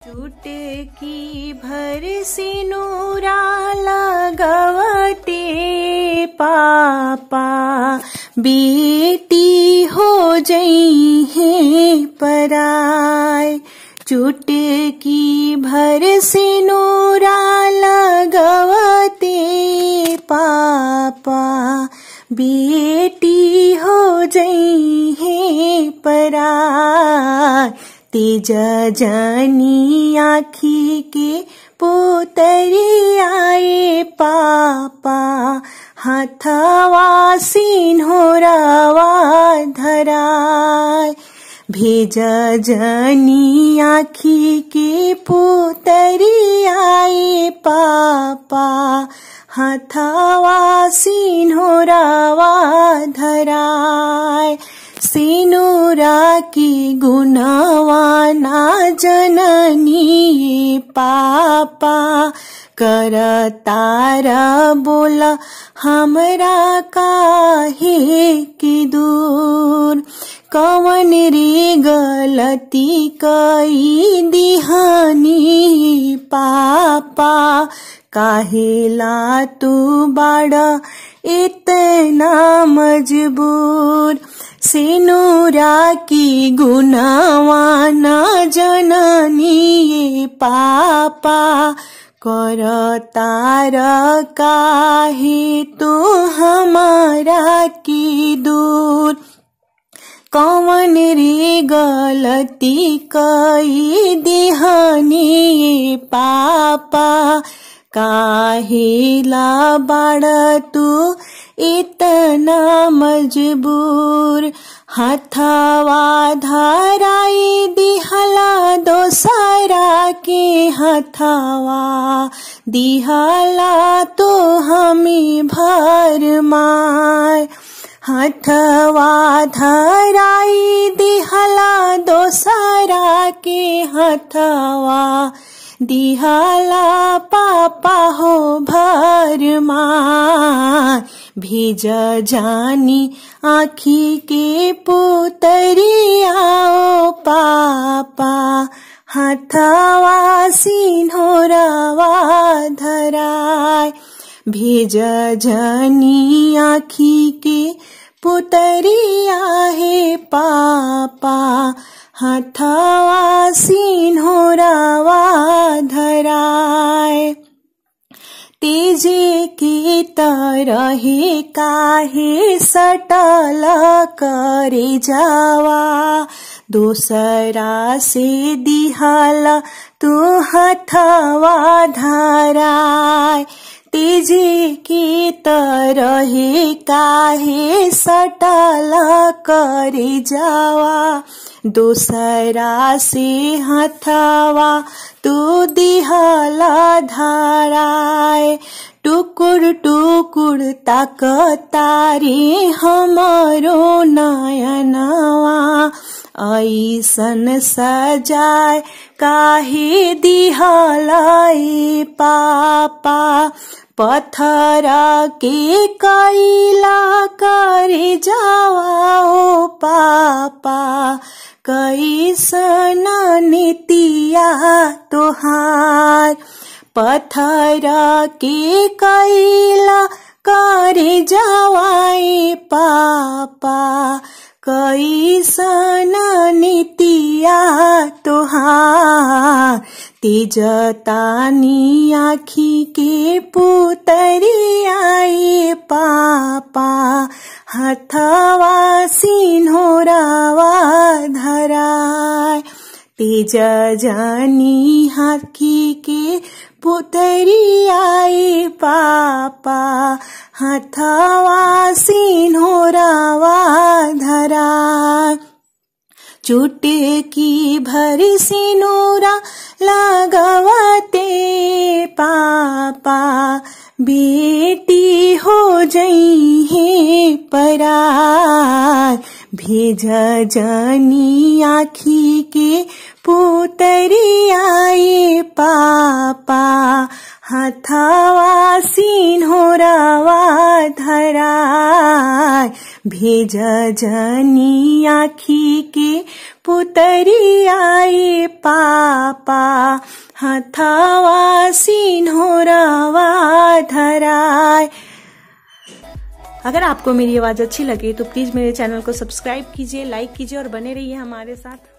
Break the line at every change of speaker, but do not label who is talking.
चुटकी भर सिनुरा लगवते पापा बेटी हो जई है पराय। चुटकी भर सिनुरा लगवते पापा बेटी हो जई है पराय। तेज जानी आखी के पुतरी आए पापा हाथवा सिन्होरावा धराय। भेज जानी आखी के पुतरी आए पापा हाथवा सिन्होरावा धराय। सिनुरा की गुणवा ना जननी पापा करतारा बोला हमरा काहे के दूर। कवन रे गलती कई दिहानी पापा काहेला तू बाड़ा इतना मजबूर। सिनुरा की गुणवा ना जननी पापा करतार काहे तू हमारा की दूर। कौन रे गलती कई दिहानी पापा काहेला बाड़ा तू इतना मजबूर। हाथवा धराई दिहला दोसरा के हाथवा दिहला तो हमें भर मार। हाथवा धराई दिहला दोसरा के हाथवा दिहला पापा हो भर मार। भेज जानी आखी के पुतरी आओ पापा हाथवा सिन्होरावा धराय। भेज जानी आखी के पुतरी आहे पापा हाथवा सिन्होरावा धराय। तेजे की तरहे काहे सटल करे जावा दोसरा से दिहल तू हाथवा धराय। तेजे की तरहे काहे सटल करे जावा दोसरा से हाथवा तू दिहला धराय। टुकुर टुकुर ताकतारे हमारो नयनवा ऐसन सजाय काहे दिहलाई पापा। पत्थर के कैला करे जावा ओ पापा कैसन नीतिया तोहार। पत्थर के कैला करे जावाए पापा कैसन नीतिया तोहार। तेज तानी आखी के पुतरी आए पापा हाथवा सिन्होरावा धराय। तेज जानी आखी के पुतरी आए पापा हाथवा सिन्होरावा धराय। चुटकी भर सिनुरा लगवते पापा बेटी हो जई है पराय। भेज जानी आखी के पुतरी आए पापा हाथवा सिन्होरावा धराय। भेज जनी आखी के पुतरी आए पापा, हथवा सिन्होरवा धराए। अगर आपको मेरी आवाज अच्छी लगे तो प्लीज मेरे चैनल को सब्सक्राइब कीजिए, लाइक कीजिए और बने रहिए हमारे साथ।